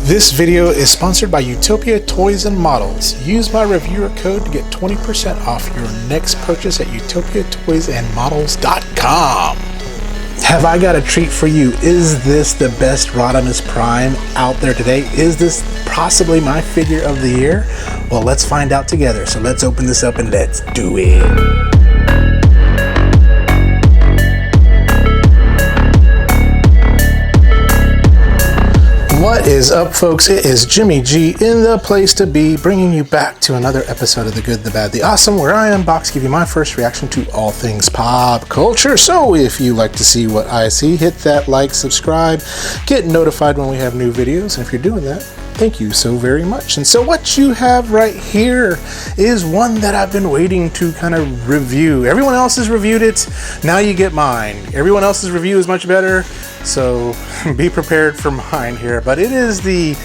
This video is sponsored by Utopia Toys and Models. Use my reviewer code to get 20% off your next purchase at utopiatoysandmodels.com. Have I got a treat for you? Is this the best Rodimus Prime out there today? Is this possibly my figure of the year? Well, let's find out together. So let's open this up and let's do it. What is up, folks? It is Jimmy G in the place to be, bringing you back to another episode of The Good, the Bad, the Awesome, where I unbox, give you my first reaction to all things pop culture. So if you like to see what I see, hit that like, subscribe, get notified when we have new videos, and if you're doing that, thank you so very much. And so what you have right here is one that I've been waiting to kind of review. Everyone else has reviewed it. Now you get mine. Everyone else's review is much better, so be prepared for mine here. But it is the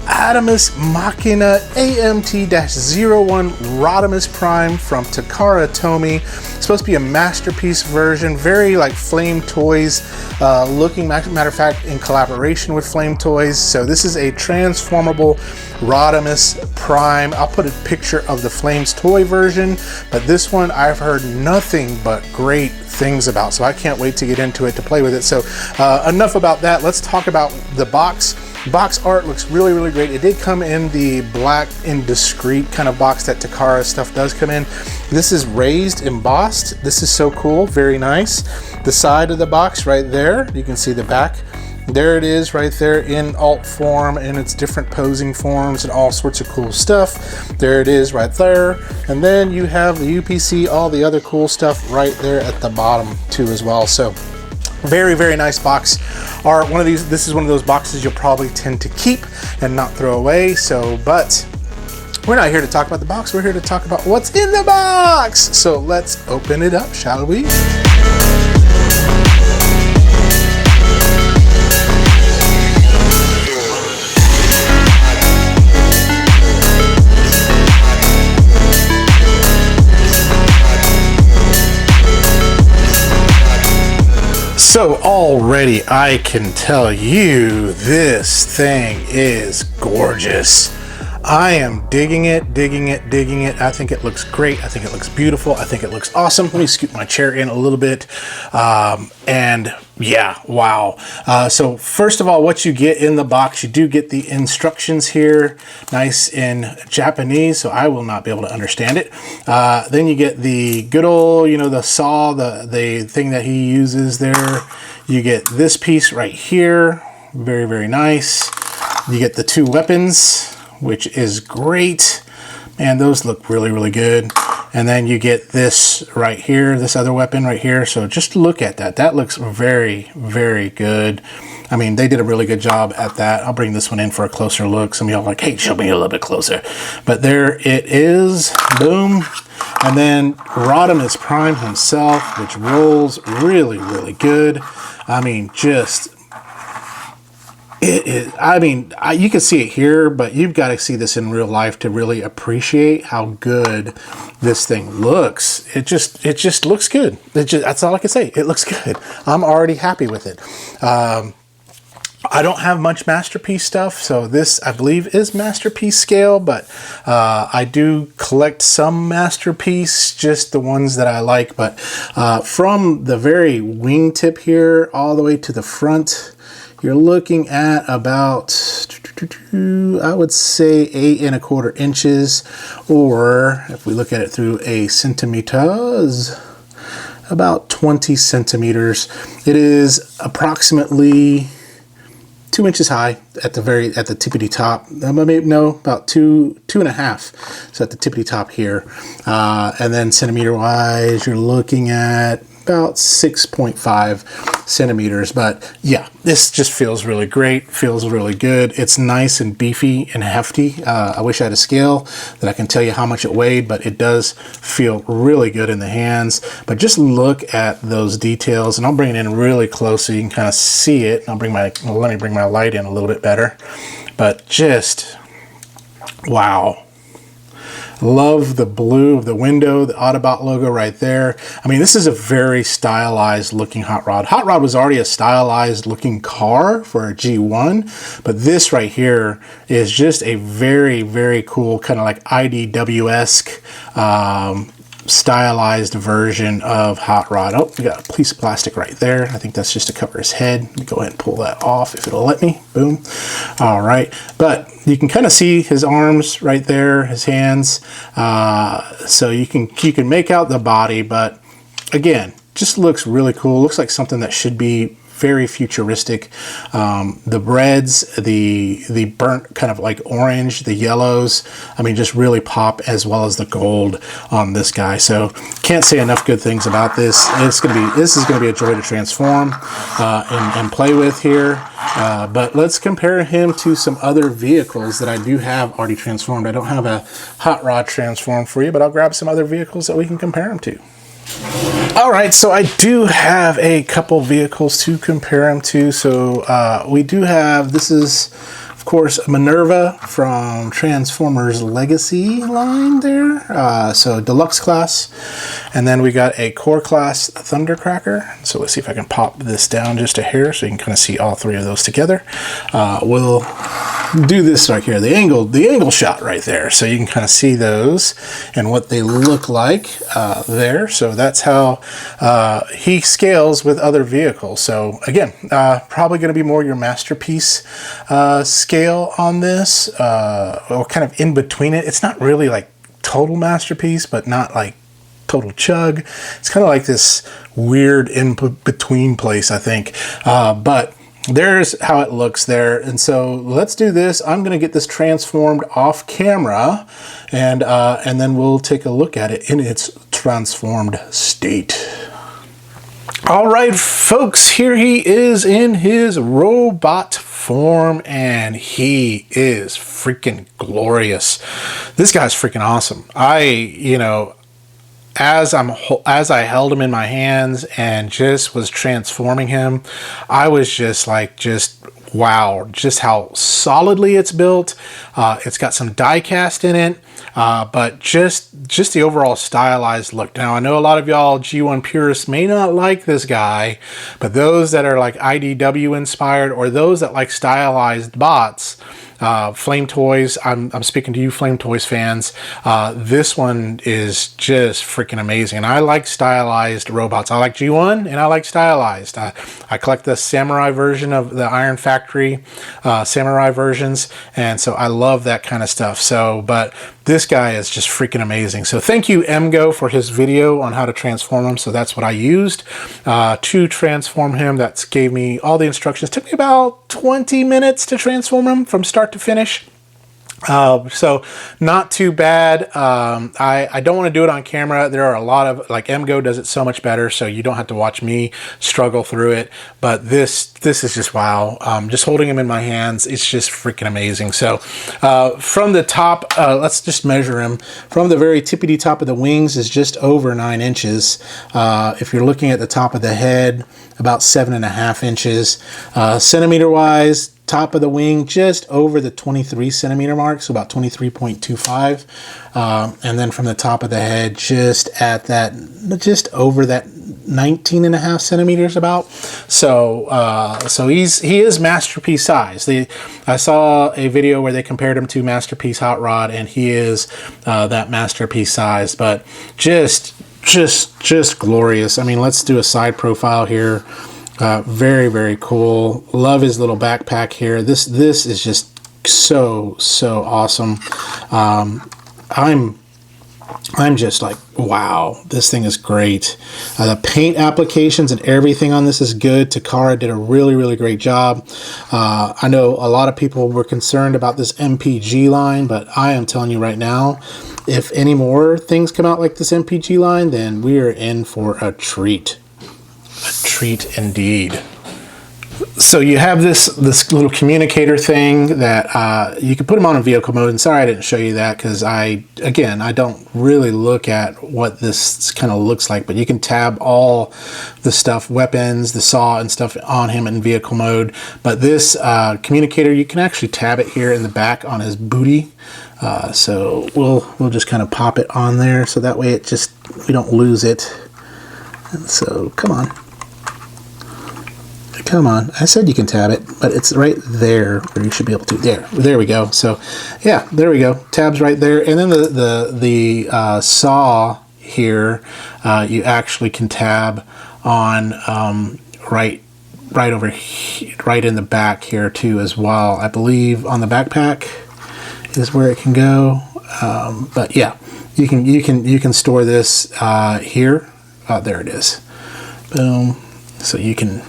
Adamas Machina AMT-01 Rodimus Prime from Takara Adamas. It's supposed to be a masterpiece version, very like Flame Toys looking, matter of fact, in collaboration with Flame Toys. So this is a transformable Rodimus Prime. I'll put a picture of the Flames toy version, but this one I've heard nothing but great things about, so I can't wait to get into it, to play with it. So enough about that. Let's talk about the box. Box art looks really, really great. It did come in the black indiscreet kind of box that Takara stuff does come in. This is raised, embossed. This is so cool, very nice. The side of the box right there, you can see the back. There it is right there in alt form, and its different posing forms and all sorts of cool stuff. There it is right there. And then you have the UPC, all the other cool stuff right there at the bottom too as well. So very, very nice box art. This is one of those boxes you'll probably tend to keep and not throw away. So, but we're not here to talk about the box. We're here to talk about what's in the box. So let's open it up, shall we? So already I can tell you this thing is gorgeous. I am digging it, digging it, digging it. I think it looks great. I think it looks beautiful. I think it looks awesome. Let me scoot my chair in a little bit. And yeah, wow. So first of all, what you get in the box, you do get the instructions here, nice in Japanese, so I will not be able to understand it. Then you get the good old, the saw, the thing that he uses there. You get this piece right here, very, very nice. You get the two weapons, which is great. Man, those look really, really good. And then you get this right here, this other weapon right here. So just look at that. That looks very, very good. I mean, they did a really good job at that. I'll bring this one in for a closer look. Some of y'all are like, hey, show me a little bit closer. But there it is. Boom. And then Rodimus Prime himself, which rolls really, really good. I mean, just... it is, I mean, you can see it here, but you've got to see this in real life to really appreciate how good this thing looks. It just looks good. That's all I can say. It looks good. I'm already happy with it. I don't have much Masterpiece stuff, so this, I believe, is Masterpiece scale, but I do collect some Masterpiece, just the ones that I like. But from the very wingtip here all the way to the front, you're looking at about, I would say, 8¼ inches, or if we look at it through a centimeters, about 20 centimeters. It is approximately 2 inches high at the tippity top. Maybe, no, about two and a half. So at the tippity top here, and then centimeter wise, you're looking at about 6.5 centimeters. But yeah, this just feels really great, feels really good. It's nice and beefy and hefty. I wish I had a scale that I can tell you how much it weighed, but it does feel really good in the hands. But just look at those details, and I'll bring it in really close so you can kind of see it. Let me bring my light in a little bit better. But just wow. Love the blue of the window, the Autobot logo right there. I mean, this is a very stylized looking hot rod. Hot rod was already a stylized looking car for a G1, but this right here is just a very, very cool kind of like IDW-esque stylized version of hot rod. Oh, we got a piece of plastic right there. I think that's just to cover his head. Let me go ahead and pull that off if it'll let me. Boom. All right, but you can kind of see his arms right there, his hands. So you can make out the body, but again, just looks really cool. Looks like something that should be very futuristic. The reds, the burnt kind of like orange, the yellows, I mean, just really pop, as well as the gold on this guy. So can't say enough good things about this. This is gonna be a joy to transform and play with here. But let's compare him to some other vehicles that I do have already transformed. I don't have a hot rod transform for you, but I'll grab some other vehicles that we can compare him to. All right, so I do have a couple vehicles to compare them to. So we do have, this is, of course, a Minerva from Transformers Legacy line there. So deluxe class. And then we got a core class Thundercracker. So let's see if I can pop this down just a hair so you can kind of see all three of those together. We'll do this right here, the angle shot right there, so you can kind of see those and what they look like there. So that's how he scales with other vehicles. So again, probably going to be more your masterpiece scale on this, or kind of in between it. It's not really like total masterpiece, but not like total chug. It's kind of like this weird in between place, I think. But there's how it looks there. And so let's do this. I'm going to get this transformed off camera, and then we'll take a look at it in its transformed state. All right, folks, here he is in his robot form, and he is freaking glorious. This guy's freaking awesome. As I held him in my hands and just was transforming him, I was just wow, just how solidly it's built. It's got some die cast in it, but just the overall stylized look. Now, I know a lot of y'all G1 purists may not like this guy, but those that are like IDW inspired, or those that like stylized bots, Flame Toys, I'm speaking to you Flame Toys fans. This one is just freaking amazing. And I like stylized robots. I like G1 and I like stylized. I collect the Samurai version of the Iron Factory Samurai versions, and so I love that kind of stuff. So, but this guy is just freaking amazing. So thank you, MGO, for his video on how to transform him. So that's what I used to transform him. That gave me all the instructions. It took me about 20 minutes to transform him from start to finish. So not too bad. I don't want to do it on camera. There are a lot of, like, MGO does it so much better, so you don't have to watch me struggle through it. But this is just wow. Just holding him in my hands, it's just freaking amazing. So from the top, let's just measure him. From the very tippity top of the wings is just over 9 inches. If you're looking at the top of the head, about 7.5 inches. Centimeter wise, top of the wing just over the 23 centimeter mark, so about 23.25, and then from the top of the head just at that, just over that 19.5 centimeters about. So he is masterpiece size. I saw a video where they compared him to Masterpiece Hot Rod, and he is that masterpiece size, but just glorious. I mean, let's do a side profile here. Very, very cool. Love his little backpack here. This is just so awesome. I'm just like, wow, this thing is great. The paint applications and everything on this is good. Takara did a really great job. I know a lot of people were concerned about this MPG line, but I am telling you right now, if any more things come out like this MPG line, then we are in for a treat. A treat indeed. So you have this little communicator thing that you can put them on in vehicle mode. And sorry I didn't show you that because I don't really look at what this kind of looks like. But you can tab all the stuff, weapons, the saw and stuff on him in vehicle mode. But this communicator, you can actually tab it here in the back on his booty. So we'll just kind of pop it on there so that way we don't lose it. And so come on. Come on, I said you can tab it, but it's right there where you should be able to. There we go. So yeah, there we go. Tabs right there. And then the saw here, you actually can tab on right over here, right in the back here too as well. I believe on the backpack is where it can go. But yeah, you can store this here. There it is. Boom. So you can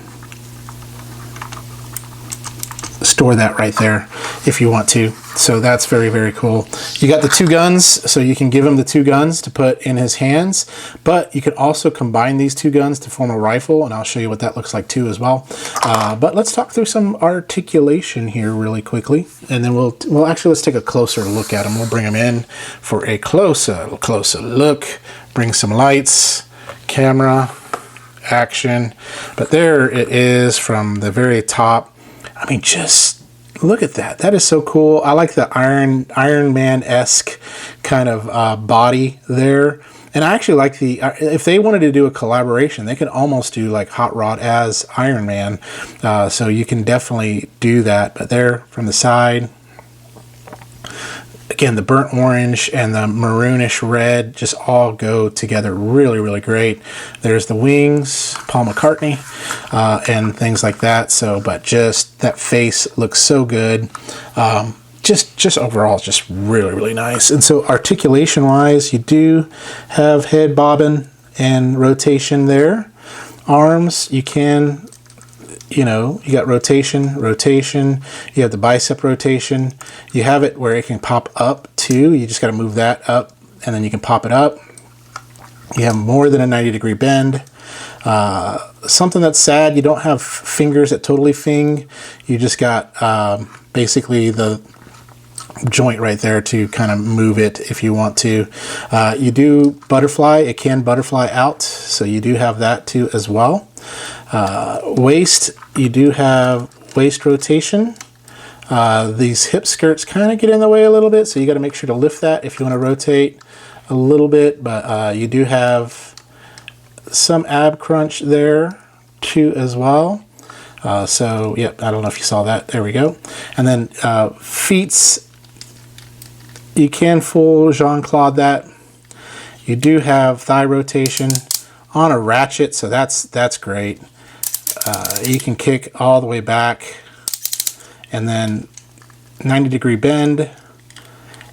store that right there if you want to. So that's very, very cool. You got the two guns, so you can give him the two guns to put in his hands, but you can also combine these two guns to form a rifle, and I'll show you what that looks like too as well. But let's talk through some articulation here really quickly, and then we'll actually let's take a closer look at him. We'll bring him in for a closer look, bring some lights, camera, action. But there it is from the very top. I mean, just look at that. That is so cool. I like the Iron Man-esque kind of body there. And I actually like if they wanted to do a collaboration, they could almost do like Hot Rod as Iron Man. So you can definitely do that. But there from the side, again, the burnt orange and the maroonish red just all go together really, really great. There's the wings, Paul McCartney, and things like that. So, but just that face looks so good. Just overall, just really, really nice. And so articulation wise, you do have head bobbin and rotation there. Arms, you can, you got rotation, you have the bicep rotation, you have it where it can pop up too. You just got to move that up and then you can pop it up. You have more than a 90-degree bend. Something that's sad, you don't have fingers that totally fing. You just got basically the joint right there to kind of move it if you want to. You do butterfly, it can butterfly out, so you do have that too as well. Waist, you do have waist rotation. These hip skirts kind of get in the way a little bit, so you got to make sure to lift that if you want to rotate a little bit, but you do have some ab crunch there too as well. So yep, I don't know if you saw that. There we go. And then feet, you can full Jean-Claude that. You do have thigh rotation on a ratchet, so that's great. You can kick all the way back, and then 90-degree bend,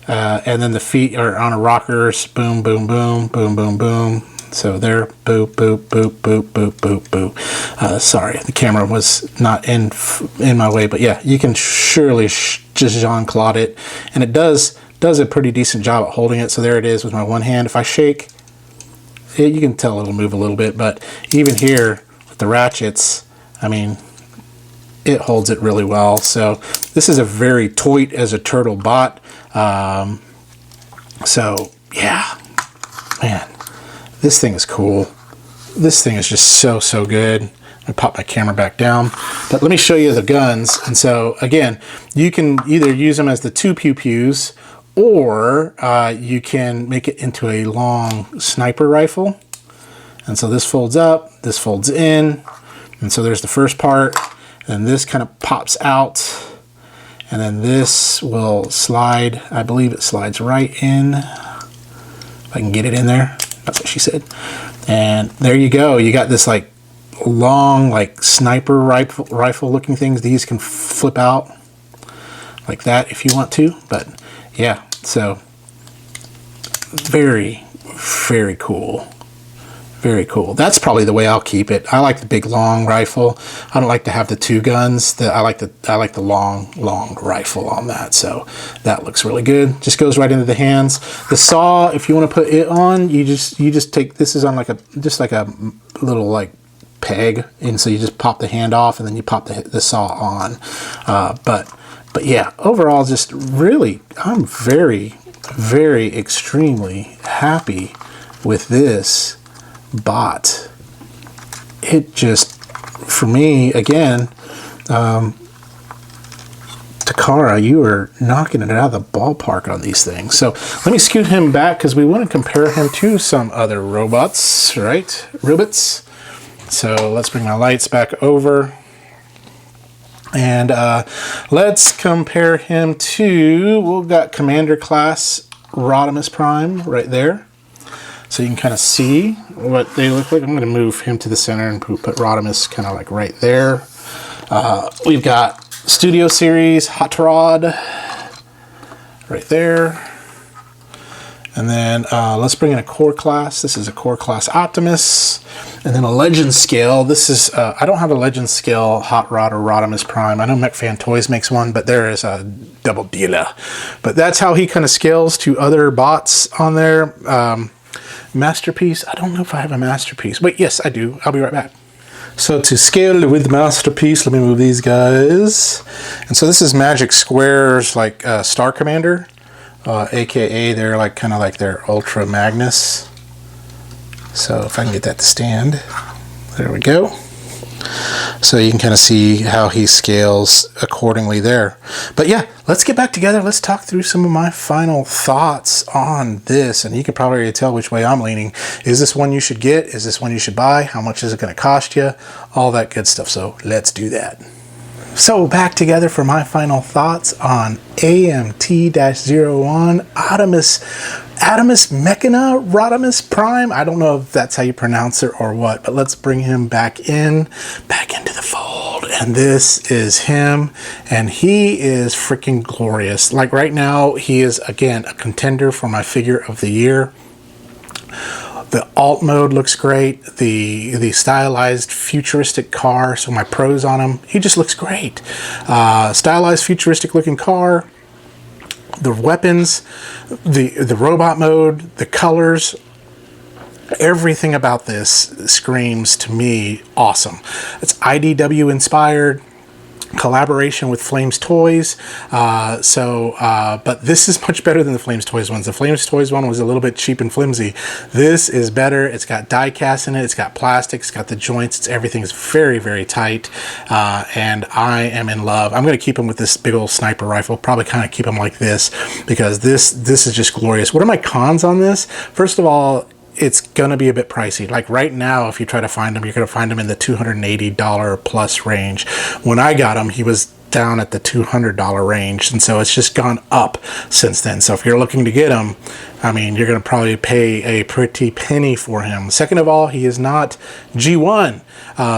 and then the feet are on a rockers. Boom, boom, boom, boom, boom, boom. So there, boop, boop, boop, boop, boop, boop, boop. Sorry, the camera was not in my way, but yeah, you can surely just Jean-Claude it, and it does a pretty decent job at holding it. So there it is with my one hand. If I shake it, you can tell it'll move a little bit, but even here with the ratchets, I mean, it holds it really well. So this is a very toit as a turtle bot. So yeah, man, this thing is cool. This thing is just so good. I pop my camera back down, but let me show you the guns. And so again, you can either use them as the two pew-pews, or you can make it into a long sniper rifle. And so this folds up, this folds in, and so there's the first part, and this kind of pops out, and then this will slide. I believe it slides right in. If I can get it in there. That's what she said. And there you go. You got this like long, like sniper rifle looking things. These can flip out like that if you want to. But yeah, so very, very cool. Very cool. That's probably the way I'll keep it. I like the big long rifle. I don't like to have the two guns. I like the long rifle on that. So that looks really good. Just goes right into the hands. The saw, if you want to put it on, you just take, this is on like a little like peg, and so you just pop the hand off and then you pop the saw on. But yeah, overall, just really, I'm very, very extremely happy with this bot. It just, for me, again, Takara, you are knocking it out of the ballpark on these things. So let me scoot him back because we want to compare him to some other robots, right? Robots. So let's bring my lights back over. And let's compare him to, we've got Commander Class Rodimus Prime right there. So you can kind of see what they look like. I'm going to move him to the center and put Rodimus kind of like right there. We've got Studio Series Hot Rod right there. And then let's bring in a Core Class. This is a Core Class Optimus. And then a Legend Scale. This is, I don't have a Legend Scale Hot Rod or Rodimus Prime. I know McFan Toys makes one, but there is a double dealer. But that's how he kind of scales to other bots on there. Masterpiece. I don't know if I have a Masterpiece. Wait, yes, I do. I'll be right back. So to scale with Masterpiece, let me move these guys. And so this is Magic Square's like Star Commander. AKA they're like kind of like their Ultra Magnus. So if I can get that to stand, there we go. So you can kind of see how he scales accordingly there. But yeah, let's get back together. Let's talk through some of my final thoughts on this. And you can probably already tell which way I'm leaning. Is this one you should get? Is this one you should buy? How much is it going to cost you? All that good stuff. So let's do that. So back together for my final thoughts on AMT-01 Adamas Machina Rodimus Prime. I don't know if that's how you pronounce it or what, but let's bring him back into the fold. And this is him, and he is freaking glorious. Like right now, he is again a contender for my figure of the year. The alt mode looks great. The stylized futuristic car. So my pros on him. He just looks great. Stylized futuristic looking car. The weapons, the robot mode, the colors. Everything about this screams to me awesome. It's IDW inspired. Collaboration with Flames Toys, but this is much better than the Flames Toys ones. The Flames Toys one was a little bit cheap and flimsy. This is better. It's got die cast in it. It's got plastic. It's got the joints. Everything's very, very tight, and I am in love. I'm going to keep him with this big old sniper rifle. Probably kind of keep him like this because this is just glorious. What are my cons on this? First of all, it's going to be a bit pricey. Like right now, if you try to find them, you're going to find them in the $280 plus range. When I got him, he was down at the $200 range, and so it's just gone up since then. So if you're looking to get him, I mean, you're going to probably pay a pretty penny for him. Second of all, he is not G1.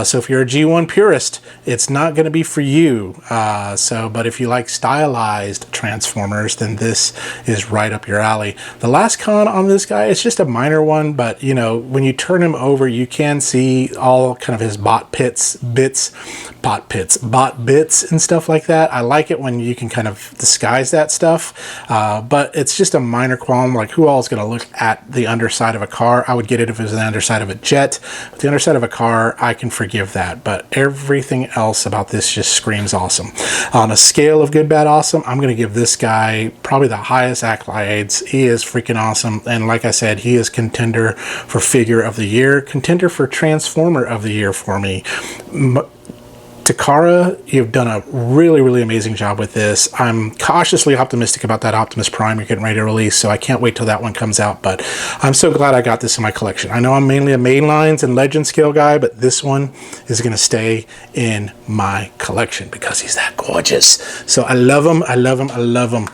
So if you're a G1 purist, it's not going to be for you. But if you like stylized Transformers, then this is right up your alley. The last con on this guy, it's just a minor one, but you know, when you turn him over, you can see all kind of his bot bits and stuff like that. I like it when you can kind of disguise that stuff, but it's just a minor qualm. Like, who all is going to look at the underside of a car? I would get it if it was the underside of a jet. But the underside of a car, I can forgive that. But everything else about this just screams awesome. On a scale of good, bad, awesome, I'm going to give this guy probably the highest accolades. He is freaking awesome. And like I said, he is contender for figure of the year, contender for Transformer of the year for me. Takara, you've done a really, really amazing job with this. I'm cautiously optimistic about that Optimus Prime you're getting ready to release, so I can't wait till that one comes out, but I'm so glad I got this in my collection. I know I'm mainly a mainlines and legend scale guy, but this one is going to stay in my collection because he's that gorgeous. So I love him, I love him, I love him.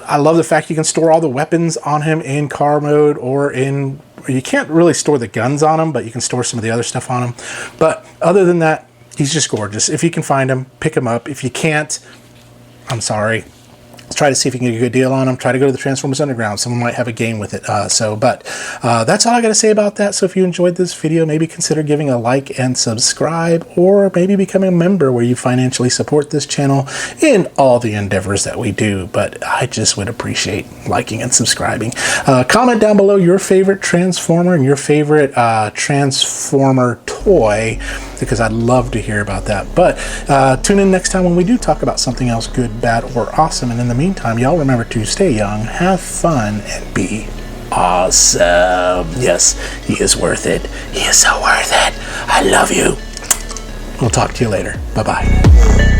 I love the fact you can store all the weapons on him in car mode or in... You can't really store the guns on him, but you can store some of the other stuff on him. But other than that, he's just gorgeous. If you can find him, pick him up. If you can't, I'm sorry. try to see if you can get a good deal on them. Try to go to the Transformers Underground. Someone might have a game with it. That's all I got to say about that. So if you enjoyed this video, maybe consider giving a like and subscribe, or maybe becoming a member where you financially support this channel in all the endeavors that we do. But I just would appreciate liking and subscribing. Comment down below your favorite Transformer and your favorite Transformer toy, because I'd love to hear about that. But tune in next time when we do talk about something else good, bad, or awesome. And in the meantime, y'all remember to stay young, have fun, and be awesome. Yes, he is worth it. He is so worth it. I love you. We'll talk to you later. Bye-bye.